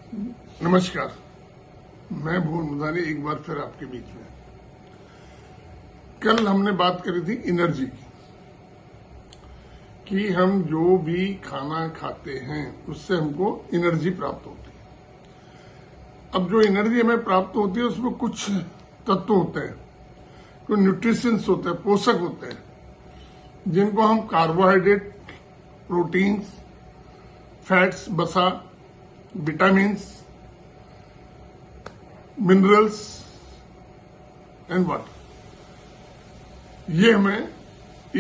नमस्कार, मैं भुवन मुदानी एक बार फिर आपके बीच में। कल हमने बात करी थी एनर्जी की कि हम जो भी खाना खाते हैं उससे हमको एनर्जी प्राप्त होती है। अब जो एनर्जी हमें प्राप्त होती है उसमें कुछ तत्व होते हैं, कुछ न्यूट्रिशंस होते हैं, पोषक होते हैं, जिनको हम कार्बोहाइड्रेट, प्रोटीन्स, फैट्स, वसा, विटामिन्स, मिनरल्स एंड वाटर, ये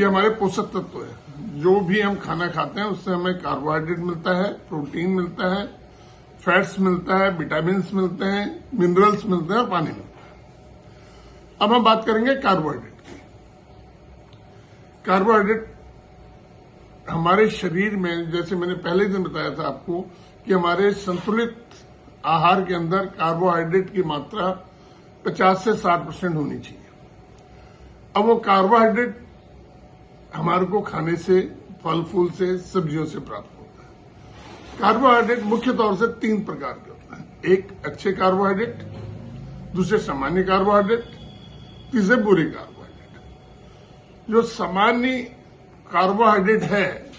हमारे पोषक तत्व है। जो भी हम खाना खाते हैं उससे हमें कार्बोहाइड्रेट मिलता है, प्रोटीन मिलता है, फैट्स मिलता है, विटामिन्स मिलते हैं, मिनरल्स मिलते हैं और पानी मिलता है। अब हम बात करेंगे कार्बोहाइड्रेट की। कार्बोहाइड्रेट हमारे शरीर में, जैसे मैंने पहले दिन बताया था आपको, कि हमारे संतुलित आहार के अंदर कार्बोहाइड्रेट की मात्रा 50 से 60% होनी चाहिए। अब वो कार्बोहाइड्रेट हमारे को खाने से, फल फूल से, सब्जियों से प्राप्त होता है। कार्बोहाइड्रेट मुख्य तौर से 3 प्रकार के होते हैं। एक अच्छे कार्बोहाइड्रेट, दूसरे सामान्य कार्बोहाइड्रेट, तीसरे बुरे कार्बोहाइड्रेट। जो सामान्य कार्बोहाइड्रेट है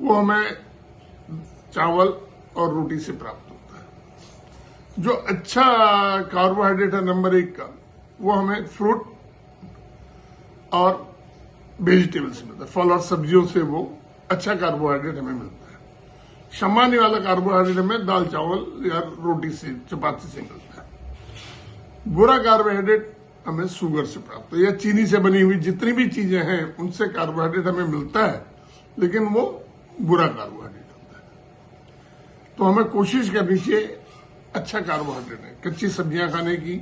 वो हमें चावल और रोटी से प्राप्त होता है। जो अच्छा कार्बोहाइड्रेट है नंबर 1 का, वो हमें फ्रूट और वेजिटेबल से मिलता है, फल और सब्जियों से वो अच्छा कार्बोहाइड्रेट हमें मिलता है। सामान्य वाला कार्बोहाइड्रेट हमें दाल चावल या रोटी से, चपाती से मिलता है। बुरा कार्बोहाइड्रेट हमें शुगर से प्राप्त है या चीनी से बनी हुई जितनी भी चीजें हैं उनसे कार्बोहाइड्रेट हमें मिलता है, लेकिन वो बुरा कार्बोहाइड्रेट होता है। तो हमें कोशिश करनी चाहिए अच्छा कार्बोहाइड्रेट है, कच्ची सब्जियां खाने की,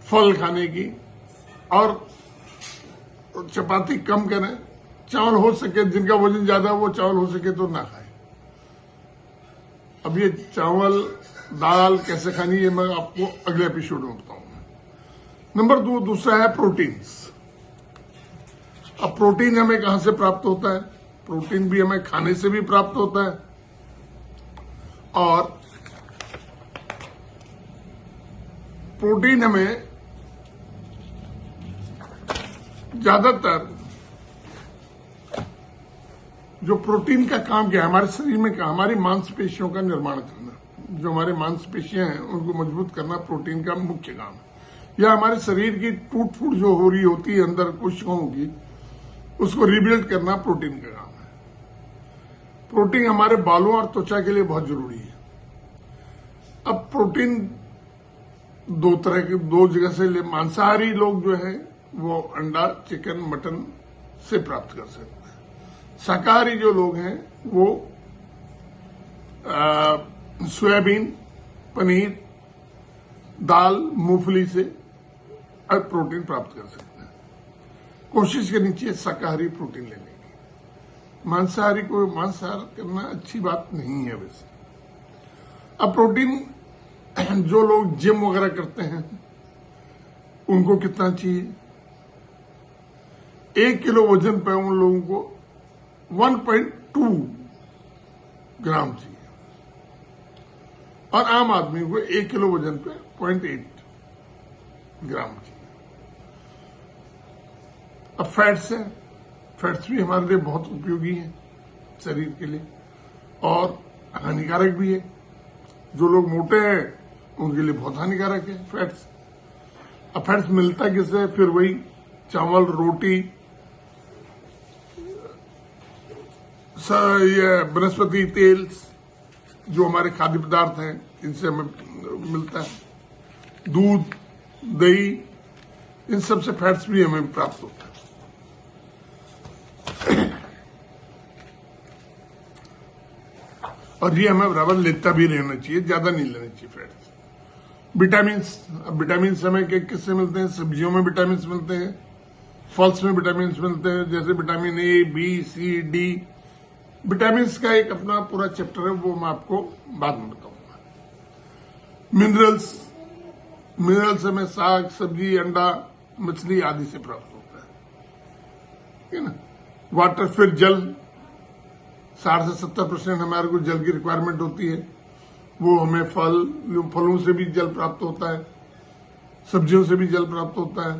फल खाने की, और चपाती कम करें। चावल हो सके, जिनका वजन ज्यादा है वो चावल हो सके तो ना खाएं। अब ये चावल दाल कैसे खानी है मैं आपको अगले एपिसोड में बताऊंगा। नंबर 2 दूसरा है प्रोटीन्स। अब प्रोटीन हमें कहां से प्राप्त होता है? प्रोटीन भी हमें खाने से भी प्राप्त होता है, और प्रोटीन हमें ज्यादातर, जो प्रोटीन का काम क्या है हमारे शरीर में, क्या, हमारी मांसपेशियों का निर्माण करना। जो हमारे मांसपेशियां हैं उनको मजबूत करना प्रोटीन का मुख्य काम है। या हमारे शरीर की टूट फूट जो हो रही होती है अंदर कोशिकाओं की, उसको रिबिल्ड करना प्रोटीन का काम है। प्रोटीन हमारे बालों और त्वचा के लिए बहुत जरूरी है। अब प्रोटीन दो जगह से ले, मांसाहारी लोग जो है वो अंडा, चिकन, मटन से प्राप्त कर सकते हैं। शाकाहारी जो लोग हैं वो सोयाबीन, पनीर, दाल, मूंगफली से प्रोटीन प्राप्त कर सकते हैं। कोशिश करनी चाहिए शाकाहारी प्रोटीन लेने की। मांसाहारी को मांसाहार करना अच्छी बात नहीं है वैसे। अब प्रोटीन जो लोग जिम वगैरह करते हैं उनको कितना चाहिए? 1 किलो वजन पे उन लोगों को 1.2 ग्राम चाहिए, और आम आदमी को 1 किलो वजन पे 0.8 ग्राम चाहिए। अब फैट्स है, फैट्स भी हमारे लिए बहुत उपयोगी है शरीर के लिए, और हानिकारक भी है। जो लोग मोटे हैं उनके लिए बहुत हानिकारक है फैट्स। अब फैट्स मिलता किससे? फिर वही चावल, रोटी, ये वनस्पति तेल, जो हमारे खाद्य पदार्थ हैं इनसे हमें मिलता है। दूध, दही, इन सब से फैट्स भी हमें प्राप्त होता है। और ये हमें बराबर लेता भी रहना चाहिए, ज्यादा नहीं लेना चाहिए फैट्स। विटामिन्स हमें किससे मिलते हैं? सब्जियों में विटामिन्स मिलते हैं, फल्स में विटामिन्स मिलते हैं, जैसे vitamin A, B, C, D. Vitamins का एक अपना पूरा चैप्टर है, वो मैं आपको बाद में बताऊंगा। मिनरल्स हमें साग, सब्जी, अंडा, मछली आदि से प्राप्त होता है ना। वाटर, फिर जल, 60 से 70% हमारे को जल की रिक्वायरमेंट होती है। वो हमें फलों से भी जल प्राप्त होता है, सब्जियों से भी जल प्राप्त होता है,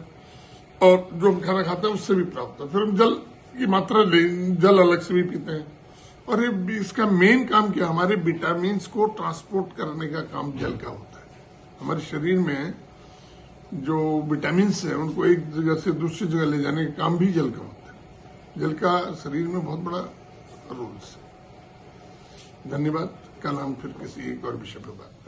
और जो हम खाना खाते हैं उससे भी प्राप्त होता है। फिर हम जल की मात्रा जल अलग से भी पीते हैं। और ये इसका मेन काम क्या, हमारे विटामिन को ट्रांसपोर्ट करने का काम जल का होता है। हमारे शरीर में जो विटामिन है उनको एक जगह से दूसरी जगह ले जाने का काम भी जल का होता है। जल का शरीर में बहुत बड़ा रोल है। धन्यवाद। कल हम फिर किसी एक और विषय पर बात